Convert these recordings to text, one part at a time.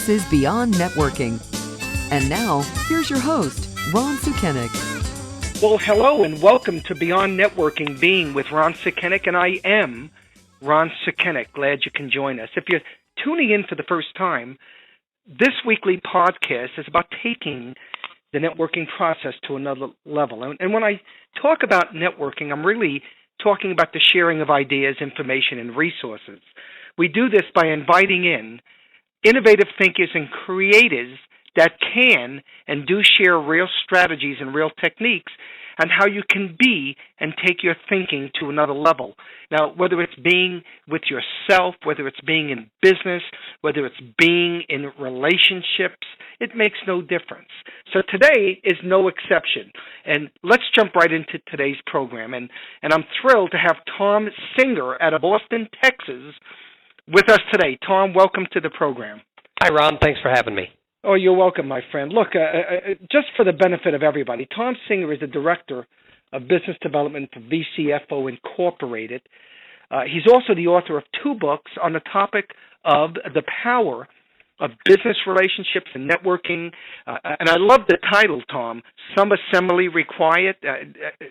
This is Beyond Networking. And now, here's your host, Ron Sukenick. Well, hello and welcome to Beyond Networking, being with Ron Sukenick, and I am Ron Sukenick. Glad you can join us. If you're tuning in for the first time, this weekly podcast is about taking the networking process to another level. And when I talk about networking, I'm really talking about the sharing of ideas, information, and resources. We do this by inviting in innovative thinkers and creators that can and do share real strategies and real techniques on how you can be and take your thinking to another level. Now, whether it's being with yourself, whether it's being in business, whether it's being in relationships, it makes no difference. So today is no exception. And let's jump right into today's program. And I'm thrilled to have Thom Singer out of Austin, Texas, with us today. Thom, welcome to the program. Hi, Ron. Thanks for having me. Oh, you're welcome, my friend. Look, just for the benefit of everybody, Thom Singer is the Director of Business Development for VCFO Incorporated. He's also the author of 2 books on the topic of the power of business relationships and networking. And I love the title, Thom, Some Assembly Required,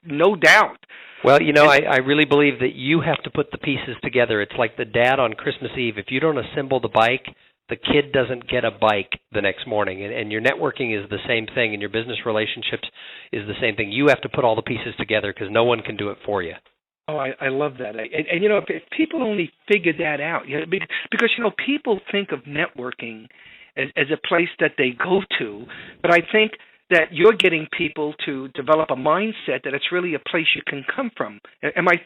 no doubt. Well, you know, I really believe that you have to put the pieces together. It's like the dad on Christmas Eve. If you don't assemble the bike, the kid doesn't get a bike the next morning. And your networking is the same thing, and your business relationships is the same thing. You have to put all the pieces together because no one can do it for you. Oh, I love that. And you know, if people only figured that out, you know, because, you know, people think of networking as a place that they go to, but I think that you're getting people to develop a mindset that it's really a place you can come from. Am I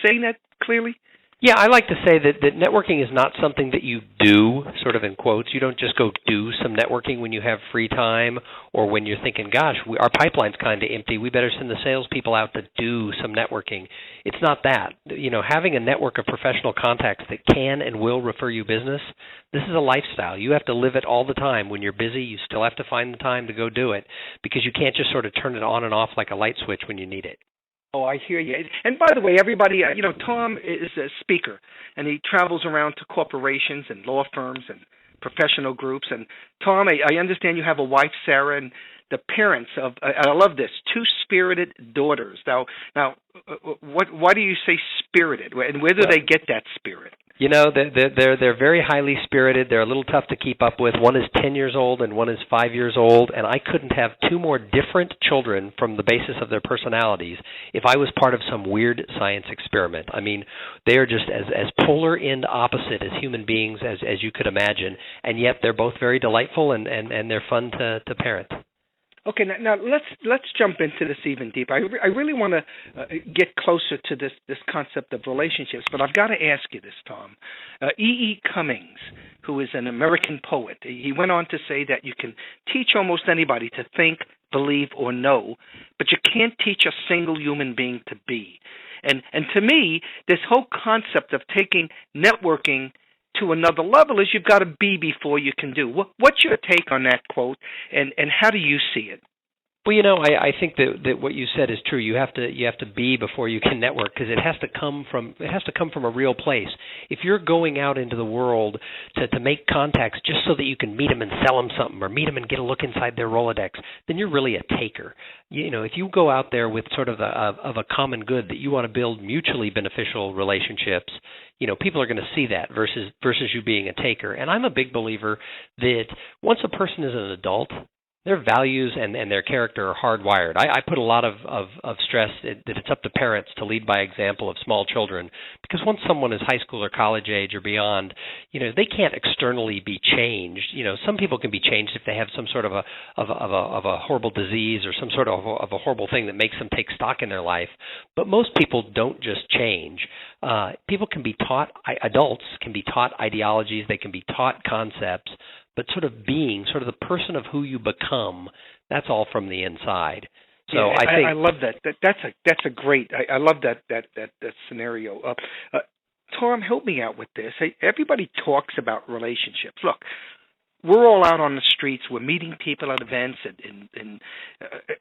saying that clearly? Yeah, I like to say that networking is not something that you do, sort of in quotes. You don't just go do some networking when you have free time or when you're thinking, gosh, our pipeline's kind of empty. We better send the salespeople out to do some networking. It's not that. You know, having a network of professional contacts that can and will refer you business, this is a lifestyle. You have to live it all the time. When you're busy, you still have to find the time to go do it because you can't just sort of turn it on and off like a light switch when you need it. Oh, I hear you. And by the way, everybody, you know, Thom is a speaker, and he travels around to corporations and law firms and professional groups. And Thom, I understand you have a wife, Sarah, and the parents of, I love this, 2 spirited daughters. Now, why do you say spirited? And where do they get that spirit? You know, they're very highly spirited. They're a little tough to keep up with. One is 10 years old and one is 5 years old, and I couldn't have 2 more different children from the basis of their personalities if I was part of some weird science experiment. I mean, they are just as polar end opposite as human beings as you could imagine, and yet they're both very delightful and they're fun to parent. Okay, now let's jump into this even deeper. I really want to get closer to this concept of relationships, but I've got to ask you this, Thom. E.E. Cummings, who is an American poet, he went on to say that you can teach almost anybody to think, believe, or know, but you can't teach a single human being to be. And to me, this whole concept of taking networking to another level is you've got to be before you can do. What's your take on that quote, and how do you see it? Well, you know, I think that what you said is true. You have to be before you can network because it has to come from a real place. If you're going out into the world to make contacts just so that you can meet them and sell them something, or meet them and get a look inside their Rolodex, then you're really a taker. You know, if you go out there with sort of a common good that you want to build mutually beneficial relationships, you know, people are going to see that versus you being a taker. And I'm a big believer that once a person is an adult, their values and their character are hardwired. I put a lot of stress that it's up to parents to lead by example of small children, because once someone is high school or college age or beyond, you know, they can't externally be changed. You know, some people can be changed if they have some sort of a horrible disease or some sort of a horrible thing that makes them take stock in their life. But most people don't just change. People can be taught, adults can be taught ideologies, they can be taught concepts, but sort of being, sort of the person of who you become, that's all from the inside. So yeah, I think I love that. That's a great. I love that scenario. Thom, help me out with this. Everybody talks about relationships. Look, we're all out on the streets. We're meeting people at events, and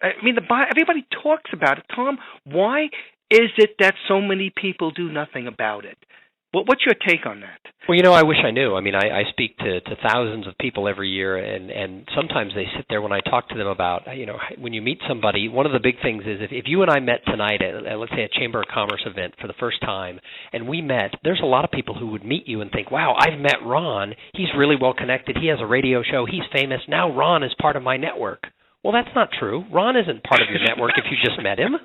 everybody talks about it. Thom, why is it that so many people do nothing about it? What's your take on that? Well, I wish I knew. I mean, I speak to thousands of people every year, and sometimes they sit there when I talk to them about, when you meet somebody, one of the big things is if you and I met tonight at, let's say, a Chamber of Commerce event for the first time, and we met, there's a lot of people who would meet you and think, wow, I've met Ron. He's really well connected. He has a radio show. He's famous. Now Ron is part of my network. Well, that's not true. Ron isn't part of your network if you just met him.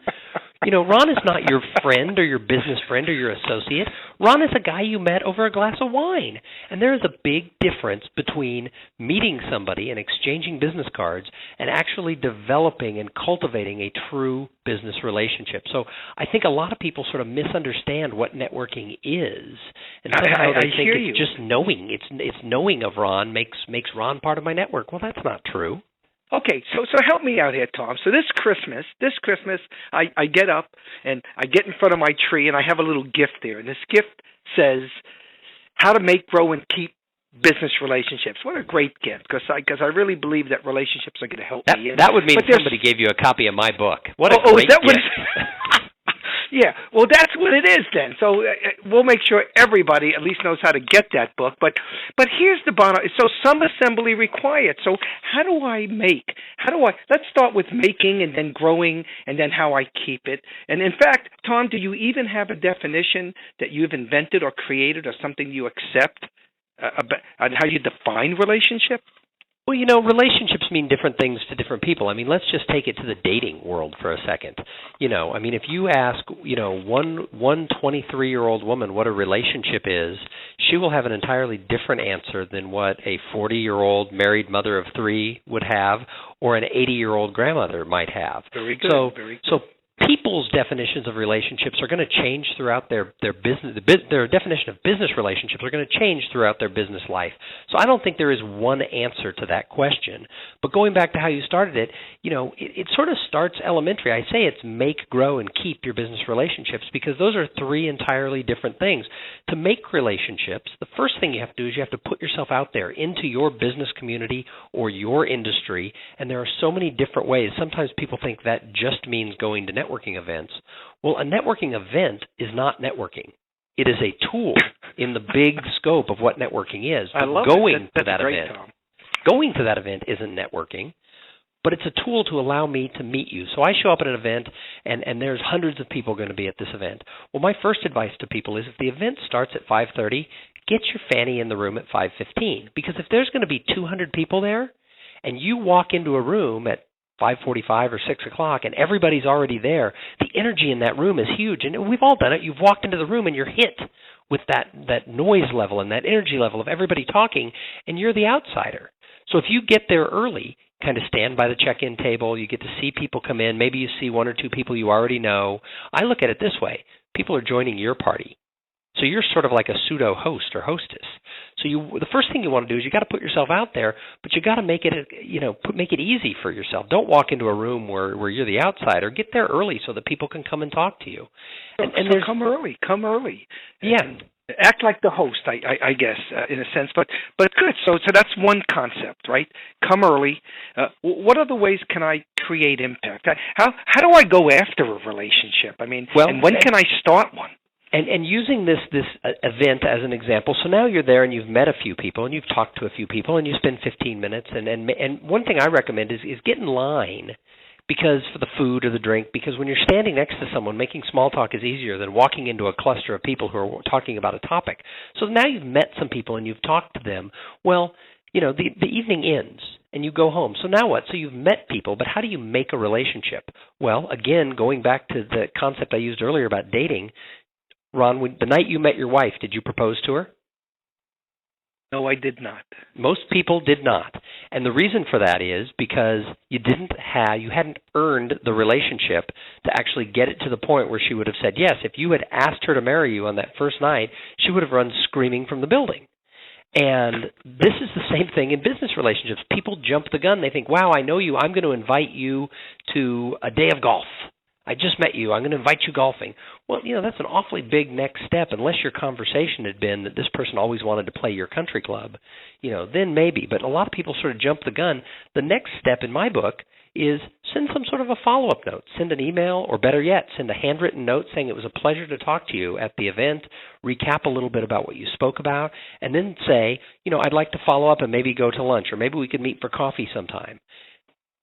Ron is not your friend or your business friend or your associate. Ron is a guy you met over a glass of wine. And there is a big difference between meeting somebody and exchanging business cards and actually developing and cultivating a true business relationship. So I think a lot of people sort of misunderstand what networking is. And somehow they think it's just knowing. It's knowing of Ron makes Ron part of my network. Well, that's not true. Okay, so help me out here, Thom. So this Christmas, I get up and I get in front of my tree and I have a little gift there. And this gift says, how to make, grow, and keep business relationships. What a great gift, because I really believe that relationships are going to help me. That would mean somebody gave you a copy of my book. What a great gift. Yeah, well, that's what it is then. So we'll make sure everybody at least knows how to get that book. But here's the bottom. So some assembly required. So let's start with making and then growing and then how I keep it. And in fact, Thom, do you even have a definition that you've invented or created or something you accept on how you define relationship? Well, relationships mean different things to different people. I mean, let's just take it to the dating world for a second. If you ask, one 23-year-old woman what a relationship is, she will have an entirely different answer than what a 40-year-old married mother of three would have or an 80-year-old grandmother might have. Very good. So people's definitions of relationships are going to change throughout their business. Their definition of business relationships are going to change throughout their business life. So I don't think there is one answer to that question. But going back to how you started it, it sort of starts elementary. I say it's make, grow, and keep your business relationships because those are three entirely different things. To make relationships, the first thing you have to do is you have to put yourself out there into your business community or your industry, and there are so many different ways. Sometimes people think that just means going to networking events. Well, a networking event is not networking. It is a tool in the big scope of what networking is. I love going it. to that great, event. Thom. Going to that event isn't networking, but it's a tool to allow me to meet you. So I show up at an event, and there's hundreds of people going to be at this event. Well, my first advice to people is if the event starts at 5:30, get your fanny in the room at 5:15, because if there's going to be 200 people there, and you walk into a room at 5:45 or 6 o'clock, and everybody's already there, the energy in that room is huge. And we've all done it. You've walked into the room, and you're hit with that noise level and that energy level of everybody talking, and you're the outsider. So if you get there early, kind of stand by the check-in table, you get to see people come in. Maybe you see one or two people you already know. I look at it this way. People are joining your party. So you're sort of like a pseudo-host or hostess. So the first thing you want to do is you got to put yourself out there, but you got to make it make it easy for yourself. Don't walk into a room where you're the outsider. Get there early so that people can come and talk to you. And come early. Yeah. Act like the host, I guess, in a sense. But good. So that's one concept, right? Come early. What other ways can I create impact? How do I go after a relationship? I mean, and when can I start one? And using this event as an example, so now you're there and you've met a few people and you've talked to a few people and you spend 15 minutes. And one thing I recommend is get in line because for the food or the drink, because when you're standing next to someone, making small talk is easier than walking into a cluster of people who are talking about a topic. So now you've met some people and you've talked to them. Well, the evening ends and you go home. So now what? So you've met people, but how do you make a relationship? Well, again, going back to the concept I used earlier about dating, Ron, the night you met your wife, did you propose to her? No, I did not. Most people did not. And the reason for that is because you hadn't earned the relationship to actually get it to the point where she would have said yes. If you had asked her to marry you on that first night, she would have run screaming from the building. And this is the same thing in business relationships. People jump the gun. They think, wow, I know you. I'm going to invite you to a day of golf. I just met you. I'm going to invite you golfing. Well, that's an awfully big next step unless your conversation had been that this person always wanted to play your country club. Then maybe. But a lot of people sort of jump the gun. The next step in my book is send some sort of a follow-up note. Send an email, or better yet, send a handwritten note saying it was a pleasure to talk to you at the event, recap a little bit about what you spoke about, and then say, I'd like to follow up and maybe go to lunch, or maybe we could meet for coffee sometime.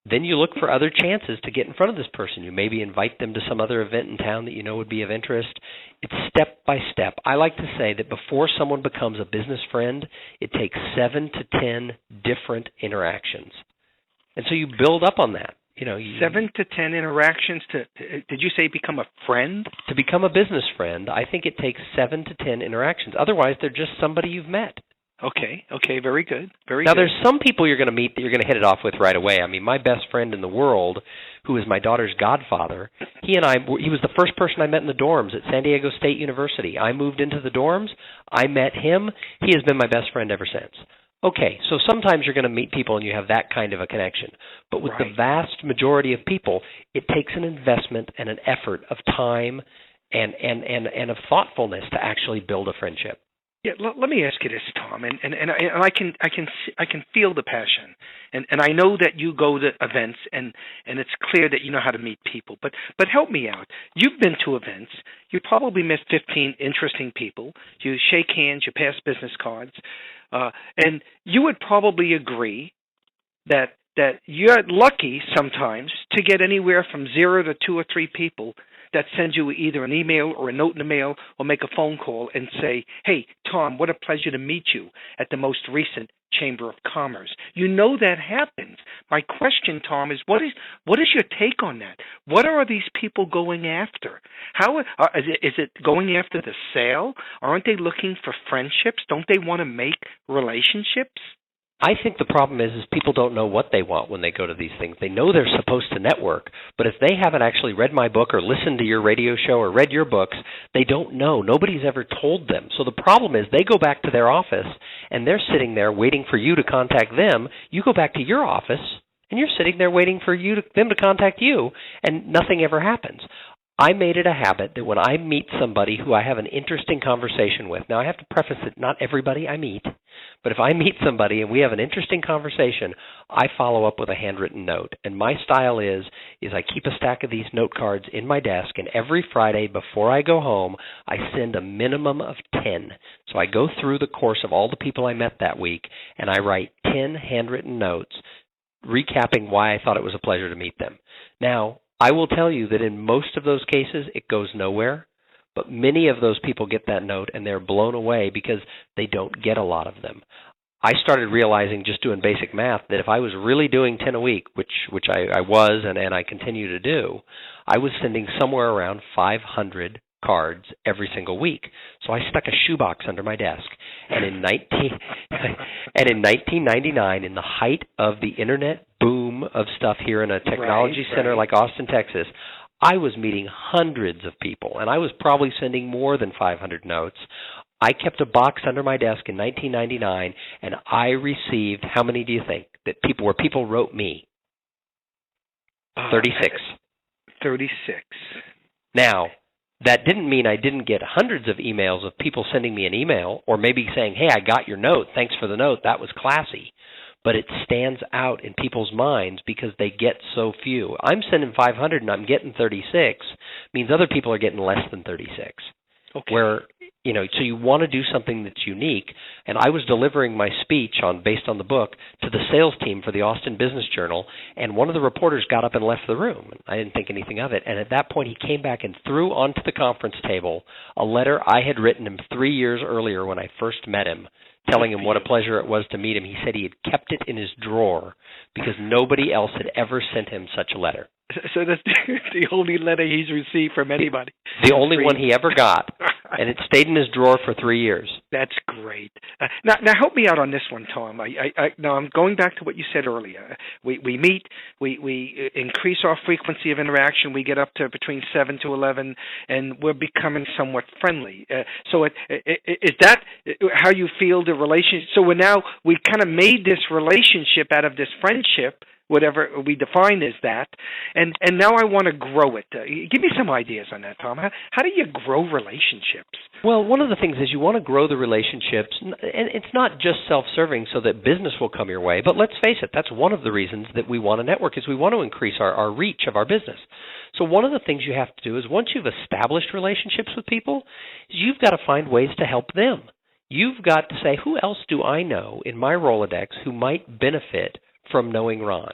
Then you look for other chances to get in front of this person. You maybe invite them to some other event in town that you know would be of interest. It's step by step. I like to say that before someone becomes a business friend, it takes 7 to 10 different interactions. And so you build up on that. 7 to 10 interactions did you say become a friend? To become a business friend, I think it takes 7 to 10 interactions. Otherwise, they're just somebody you've met. Okay, very good. Now, there's some people you're going to meet that you're going to hit it off with right away. I mean, my best friend in the world, who is my daughter's godfather, he was the first person I met in the dorms at San Diego State University. I moved into the dorms. I met him. He has been my best friend ever since. Okay, so sometimes you're going to meet people and you have that kind of a connection. But with the vast majority of people, it takes an investment and an effort of time and of thoughtfulness to actually build a friendship. Yeah, let me ask you this, Thom, and I can feel the passion, and I know that you go to events, and it's clear that you know how to meet people. But help me out. You've been to events. You probably met 15 interesting people. You shake hands. You pass business cards, and you would probably agree that you're lucky sometimes to get anywhere from 0 to 2 or 3 people that send you either an email or a note in the mail or make a phone call and say, hey, Thom, what a pleasure to meet you at the most recent Chamber of Commerce. You know that happens. My question, Thom, is what is your take on that? What are these people going after? How is it going after the sale? Aren't they looking for friendships? Don't they want to make relationships? I think the problem is people don't know what they want when they go to these things. They know they're supposed to network, but if they haven't actually read my book or listened to your radio show or read your books, they don't know. Nobody's ever told them. So the problem is they go back to their office, and they're sitting there waiting for you to contact them. You go back to your office, and you're sitting there waiting for them to contact you, and nothing ever happens. I made it a habit that when I meet somebody who I have an interesting conversation with, now I have to preface that not everybody I meet, but if I meet somebody and we have an interesting conversation, I follow up with a handwritten note. And my style is I keep a stack of these note cards in my desk, and every Friday before I go home, I send a minimum of 10. So I go through the course of all the people I met that week, and I write 10 handwritten notes recapping why I thought it was a pleasure to meet them. Now, I will tell you that in most of those cases, it goes nowhere, but many of those people get that note, and they're blown away because they don't get a lot of them. I started realizing, just doing basic math, that if I was really doing 10 a week, which I was and I continue to do, I was sending somewhere around 500 cards every single week. So I stuck a shoebox under my desk. And in 1999, in the height of the internet boom of stuff here in a technology center like Austin, Texas, I was meeting hundreds of people, and I was probably sending more than 500 notes. I kept a box under my desk in 1999, and I received, how many do you think, where people wrote me? 36. 36. Now, that didn't mean I didn't get hundreds of emails of people sending me an email or maybe saying, hey, I got your note. Thanks for the note. That was classy. But it stands out in people's minds because they get so few. I'm sending 500 and I'm getting 36 means other people are getting less than 36. Okay. Where, so you want to do something that's unique. And I was delivering my speech based on the book to the sales team for the Austin Business Journal, and one of the reporters got up and left the room. I didn't think anything of it. And at that point, he came back and threw onto the conference table a letter I had written him 3 years earlier when I first met him, telling him what a pleasure it was to meet him. He said he had kept it in his drawer because nobody else had ever sent him such a letter. So that's the only letter he's received from anybody. The only one he ever got, and it stayed in his drawer for 3 years. That's great. Now help me out on this one, Thom. Now I'm going back to what you said earlier. We meet, we increase our frequency of interaction. We get up to between 7 to 11, and we're becoming somewhat friendly. So is that how you feel the relationship? So we kind of made this relationship out of this friendship. whatever we define as that, and now I want to grow it. Give me some ideas on that, Thom. How do you grow relationships? Well, one of the things is you want to grow the relationships, and it's not just self-serving so that business will come your way, but let's face it, that's one of the reasons that we want to network is we want to increase our reach of our business. So one of the things you have to do is once you've established relationships with people, you've got to find ways to help them. You've got to say, who else do I know in my Rolodex who might benefit from knowing Ron?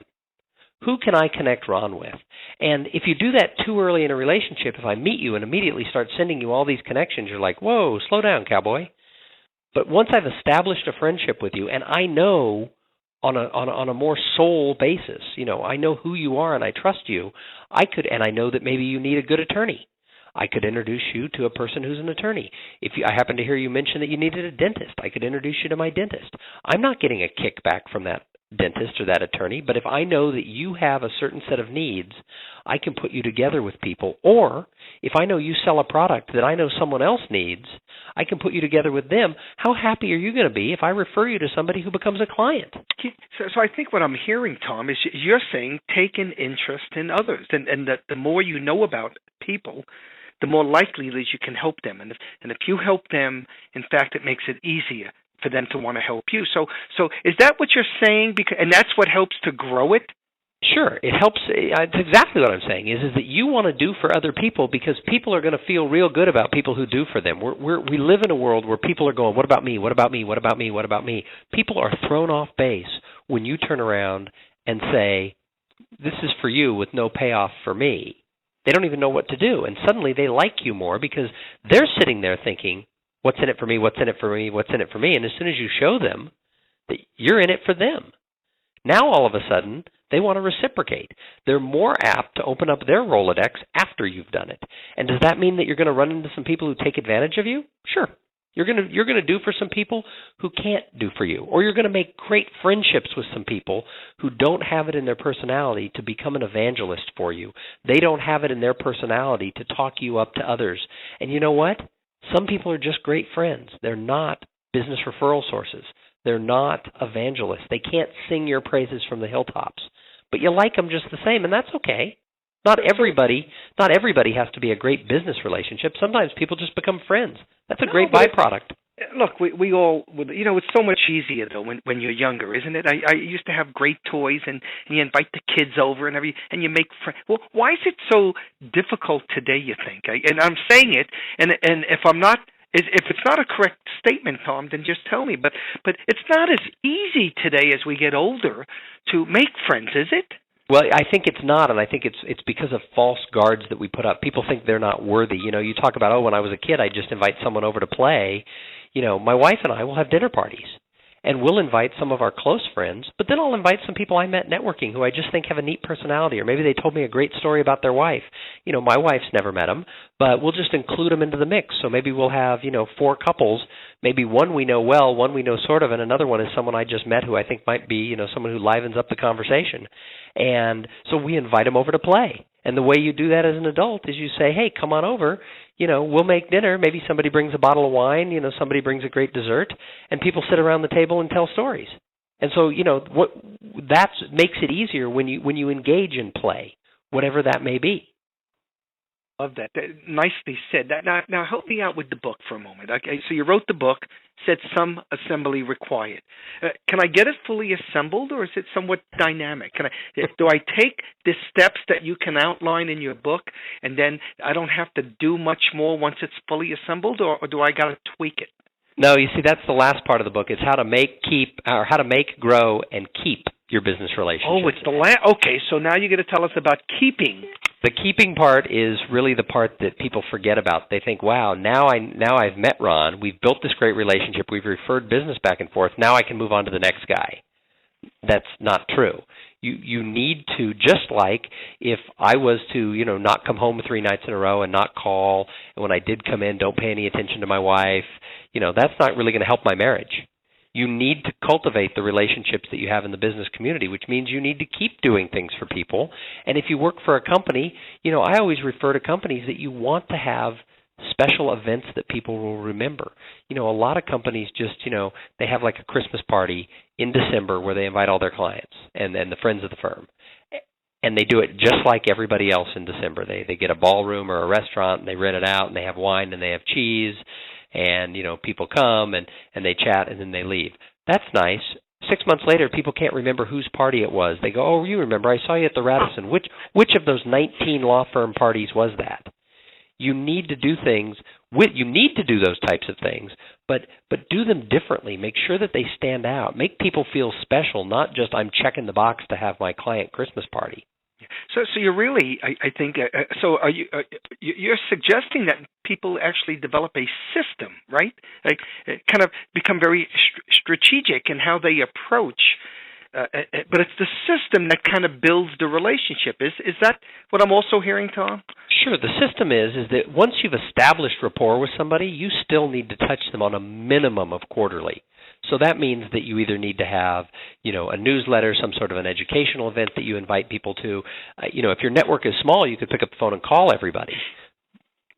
Who can I connect Ron with? And if you do that too early in a relationship, if I meet you and immediately start sending you all these connections, you're like, whoa, slow down, cowboy. But once I've established a friendship with you and I know on a more soul basis, I know who you are and I trust you, and I know that maybe you need a good attorney. I could introduce you to a person who's an attorney. I happen to hear you mention that you needed a dentist, I could introduce you to my dentist. I'm not getting a kickback from that dentist or that attorney, but if I know that you have a certain set of needs, I can put you together with people. Or if I know you sell a product that I know someone else needs, I can put you together with them. How happy are you going to be if I refer you to somebody who becomes a client? So I think what I'm hearing, Thom, is you're saying take an interest in others, and that the more you know about people, the more likely that you can help them. And if you help them, in fact, it makes it easier for them to want to help you. So is that what you're saying? And that's what helps to grow it? Sure. It helps. It's exactly what I'm saying is that you want to do for other people because people are going to feel real good about people who do for them. We live in a world where people are going, what about me? What about me? What about me? What about me? People are thrown off base when you turn around and say, this is for you with no payoff for me. They don't even know what to do. And suddenly they like you more because they're sitting there thinking, what's in it for me? What's in it for me? What's in it for me? And as soon as you show them that you're in it for them, now all of a sudden they want to reciprocate. They're more apt to open up their Rolodex after you've done it. And does that mean that you're going to run into some people who take advantage of you? Sure. You're going to do for some people who can't do for you. Or you're going to make great friendships with some people who don't have it in their personality to become an evangelist for you. They don't have it in their personality to talk you up to others. And you know what? Some people are just great friends. They're not business referral sources. They're not evangelists. They can't sing your praises from the hilltops. But you like them just the same, and that's okay. Not everybody has to be a great business relationship. Sometimes people just become friends. That's a great byproduct. Look, we all, it's so much easier, though, when you're younger, isn't it? I used to have great toys, and you invite the kids over, and you make friends. Well, why is it so difficult today, you think? And I'm saying it, and if it's not a correct statement, Thom, then just tell me. But it's not as easy today as we get older to make friends, is it? Well, I think it's not, and I think it's because of false guards that we put up. People think they're not worthy. You talk about, when I was a kid, I'd just invite someone over to play. My wife and I will have dinner parties, and we'll invite some of our close friends, but then I'll invite some people I met networking who I just think have a neat personality, or maybe they told me a great story about their wife. My wife's never met them, but we'll just include them into the mix. So maybe we'll have, 4 couples, maybe one we know well, one we know sort of, and another one is someone I just met who I think might be, someone who livens up the conversation. And so we invite them over to play. And the way you do that as an adult is you say, hey, come on over, we'll make dinner. Maybe somebody brings a bottle of wine, somebody brings a great dessert, and people sit around the table and tell stories. And so, that makes it easier when you engage in play, whatever that may be. Love that. Nicely said. Now help me out with the book for a moment. Okay, so you wrote the book, said some assembly required. Can I get it fully assembled, or is it somewhat dynamic? Do I take the steps that you can outline in your book, and then I don't have to do much more once it's fully assembled, or do I got to tweak it? No, you see, that's the last part of the book. It's how to make, grow, and keep your business relationship. Oh, it's the last. Okay, so now you're going to tell us about keeping. The keeping part is really the part that people forget about. They think, wow, now I've met Ron. We've built this great relationship. We've referred business back and forth. Now I can move on to the next guy. That's not true. You need to, just like if I was to, not come home 3 nights in a row and not call, and when I did come in, don't pay any attention to my wife, that's not really going to help my marriage. You need to cultivate the relationships that you have in the business community, which means you need to keep doing things for people. And if you work for a company, I always refer to companies that you want to have special events that people will remember. A lot of companies just, they have like a Christmas party in December where they invite all their clients and the friends of the firm. and they do it just like everybody else in December. They get a ballroom or a restaurant, and they rent it out, and they have wine, and they have cheese, and people come, and they chat, and then they leave. That's nice. 6 months later, people can't remember whose party it was. They go, oh, you remember, I saw you at the Radisson. Which of those 19 law firm parties was that? You need to do things. You need to do those types of things, but do them differently. Make sure that they stand out. Make people feel special, not just I'm checking the box to have my client Christmas party. So you're really, I think, so are you? You're suggesting that people actually develop a system, right? Like, kind of become very strategic in how they approach. But it's the system that kind of builds the relationship. Is that what I'm also hearing, Thom? Sure. The system is that once you've established rapport with somebody, you still need to touch them on a minimum of quarterly. So that means that you either need to have, a newsletter, some sort of an educational event that you invite people to. If your network is small, you could pick up the phone and call everybody.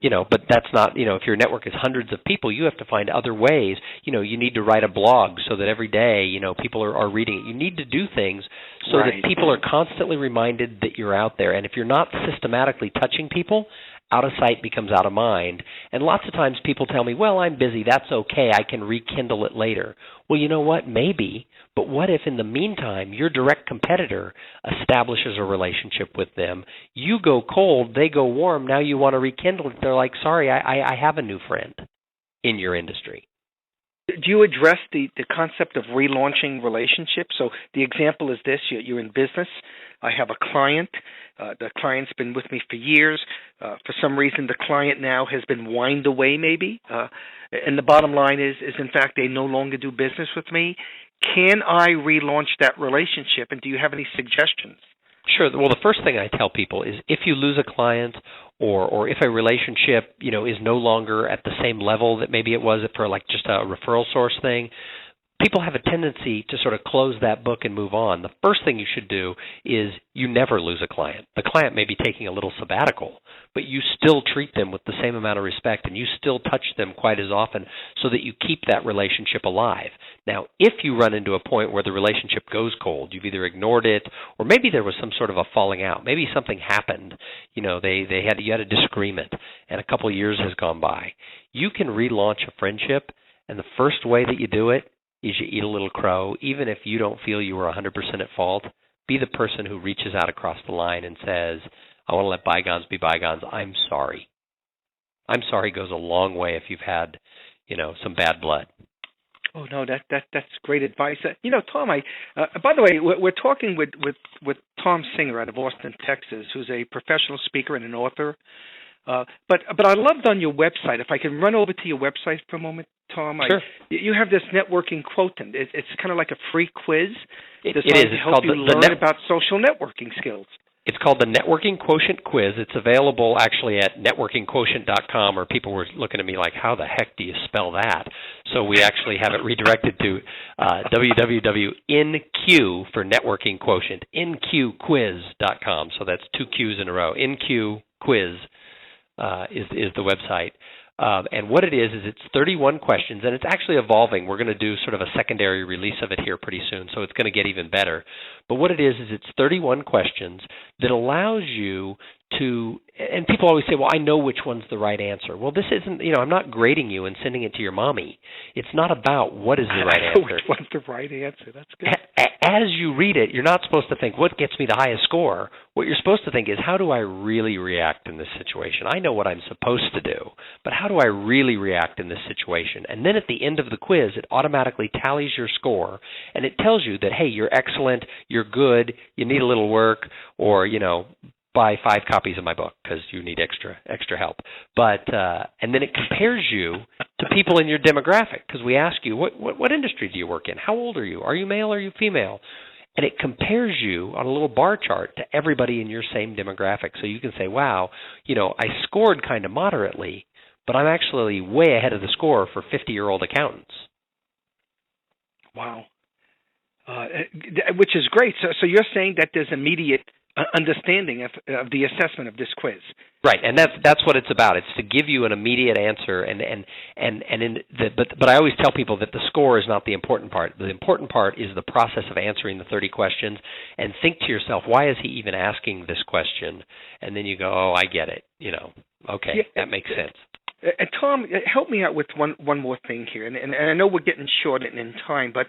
But that's not, if your network is hundreds of people, you have to find other ways. You need to write a blog so that every day, people are reading it. You need to do things so that people are constantly reminded that you're out there. And if you're not systematically touching people, out of sight becomes out of mind. And lots of times people tell me, well, I'm busy. That's okay. I can rekindle it later. Well, you know what? Maybe. But what if in the meantime your direct competitor establishes a relationship with them? You go cold, they go warm. Now you want to rekindle it. They're like, sorry, I have a new friend in your industry. Do you address the concept of relaunching relationships? So the example is this. You're in business. I have a client. The client's been with me for years. For some reason, the client now has been whined away maybe. And the bottom line is in fact, they no longer do business with me. Can I relaunch that relationship? And do you have any suggestions? Sure. Well, the first thing I tell people is if you lose a client or if a relationship, is no longer at the same level that maybe it was for like just a referral source thing, people have a tendency to sort of close that book and move on. The first thing you should do is you never lose a client. The client may be taking a little sabbatical, but you still treat them with the same amount of respect and you still touch them quite as often so that you keep that relationship alive. Now, if you run into a point where the relationship goes cold, you've either ignored it or maybe there was some sort of a falling out. Maybe something happened. You had a disagreement and a couple of years has gone by. You can relaunch a friendship, and the first way that you do it is you eat a little crow. Even if you don't feel you were 100% at fault, be the person who reaches out across the line and says, I want to let bygones be bygones. I'm sorry. I'm sorry goes a long way if you've had, some bad blood. Oh, no, that's great advice. Thom, by the way, we're talking with Thom Singer out of Austin, Texas, who's a professional speaker and an author. But I loved on your website, if I can run over to your website for a moment, Thom. Sure. You have this networking quotient. It's kind of like a free quiz. It is. To help you learn about social networking skills. It's called the Networking Quotient Quiz. It's available actually at networkingquotient.com, or people were looking at me like, how the heck do you spell that? So we actually have it redirected to www.nq for Networking Quotient, nqquiz.com. So that's two Q's in a row. NQ Quiz is the website. And what it is it's 31 questions, and it's actually evolving. We're going to do sort of a secondary release of it here pretty soon, so it's going to get even better. But what it is it's 31 questions that allows you to, and people always say, well, I know which one's the right answer. Well, this isn't, I'm not grading you and sending it to your mommy. It's not about what is the right answer. Which one's the right answer? That's good. As you read it, you're not supposed to think, what gets me the highest score? What you're supposed to think is, how do I really react in this situation? I know what I'm supposed to do, but how do I really react in this situation? And then at the end of the quiz, it automatically tallies your score, and it tells you that, hey, you're excellent, you're good, you need a little work, or, buy 5 copies of my book because you need extra help. But and then it compares you to people in your demographic, because we ask you, what industry do you work in? How old are you? Are you male or are you female? And it compares you on a little bar chart to everybody in your same demographic. So you can say, wow, I scored kind of moderately, but I'm actually way ahead of the score for 50-year-old accountants. Wow. Which is great. So you're saying that there's immediate understanding of the assessment of this quiz. Right, and that's what it's about. It's to give you an immediate answer, but I always tell people that the score is not the important part. The important part is the process of answering the 30 questions, and think to yourself, why is he even asking this question? And then you go, oh, I get it. Okay, yeah, that makes sense. Thom, help me out with one more thing here, and I know we're getting short in time, but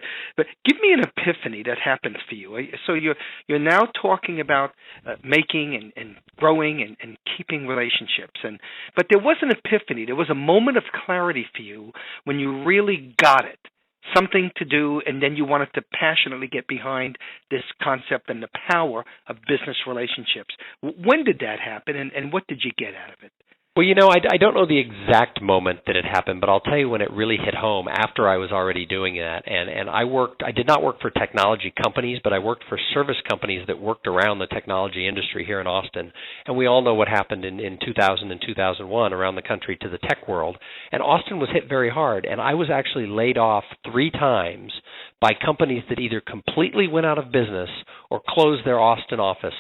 give me an epiphany that happened for you. So you're now talking about making and growing and keeping relationships, but there was an epiphany. There was a moment of clarity for you when you really got it, something to do, and then you wanted to passionately get behind this concept and the power of business relationships. When did that happen, and what did you get out of it? Well, I don't know the exact moment that it happened, but I'll tell you when it really hit home after I was already doing that. And I did not work for technology companies, but I worked for service companies that worked around the technology industry here in Austin. And we all know what happened in 2000 and 2001 around the country to the tech world. And Austin was hit very hard, and I was actually laid off 3 times by companies that either completely went out of business or closed their Austin office,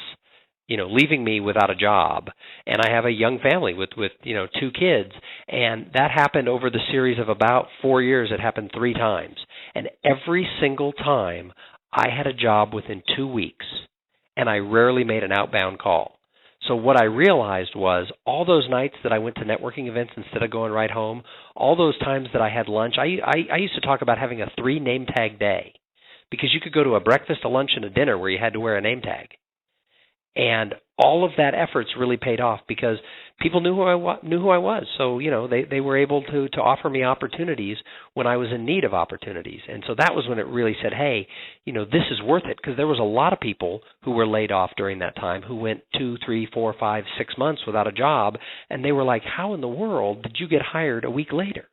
leaving me without a job. And I have a young family with 2 kids. And that happened over the series of about 4 years. It happened 3 times. And every single time, I had a job within 2 weeks. And I rarely made an outbound call. So what I realized was all those nights that I went to networking events instead of going right home, all those times that I had lunch, I used to talk about having a 3 name tag day. Because you could go to a breakfast, a lunch, and a dinner where you had to wear a name tag. And all of that efforts really paid off because people knew who I was. So, they were able to offer me opportunities when I was in need of opportunities. And so that was when it really said, hey, this is worth it, because there was a lot of people who were laid off during that time who went 2, 3, 4, 5, 6 months without a job. And they were like, how in the world did you get hired a week later?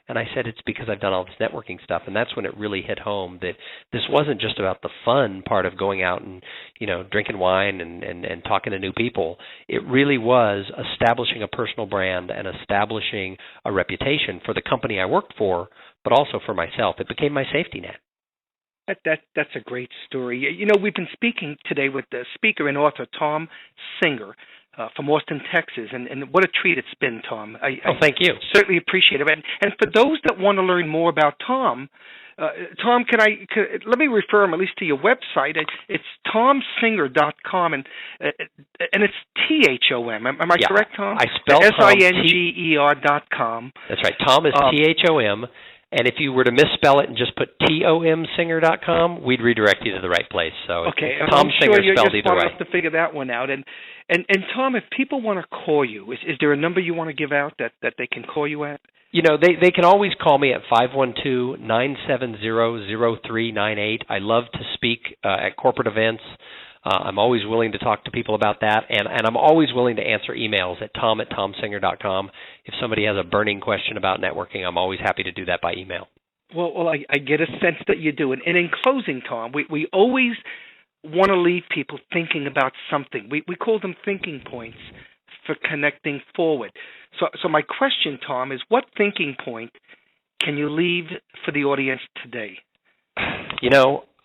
And I said, it's because I've done all this networking stuff. And that's when it really hit home that this wasn't just about the fun part of going out and, drinking wine and talking to new people. It really was establishing a personal brand and establishing a reputation for the company I worked for, but also for myself. It became my safety net. That's a great story. We've been speaking today with the speaker and author Thom Singer from Austin, Texas, and what a treat it's been, Thom. Thank you. Certainly appreciate it. And for those that want to learn more about Thom, Thom, let me refer them at least to your website. It's thomsinger.com, and it's THOM. Am I correct, Thom? I spelled SINGER.com. That's right. Thom is THOM. And if you were to misspell it and just put TOMsinger.com, we'd redirect you to the right place. So okay, Thom Singer you're spelled either way. Enough to figure that one out. And Thom, if people want to call you, is there a number you want to give out that they can call you at? They can always call me at 512-970-0398. I love to speak at corporate events. I'm always willing to talk to people about that, and I'm always willing to answer emails at tom@thomsinger.com. If somebody has a burning question about networking, I'm always happy to do that by email. Well, I get a sense that you do. And in closing, Thom, we always want to leave people thinking about something. We call them thinking points for connecting forward. So my question, Thom, is what thinking point can you leave for the audience today?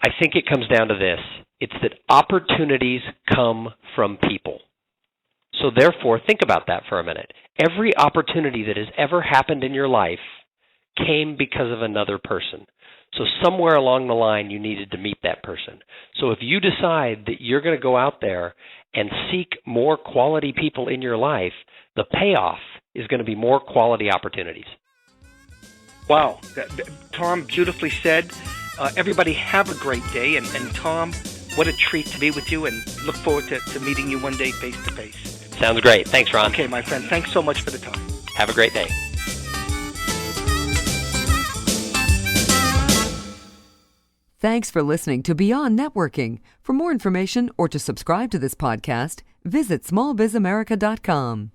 I think it comes down to this. It's that opportunities come from people. So therefore, think about that for a minute. Every opportunity that has ever happened in your life came because of another person. So somewhere along the line, you needed to meet that person. So if you decide that you're going to go out there and seek more quality people in your life, the payoff is going to be more quality opportunities. Wow. Thom, beautifully said. Everybody have a great day. And Thom, what a treat to be with you, and look forward to meeting you one day face-to-face. Sounds great. Thanks, Ron. Okay, my friend. Thanks so much for the time. Have a great day. Thanks for listening to Beyond Networking. For more information or to subscribe to this podcast, visit smallbizamerica.com.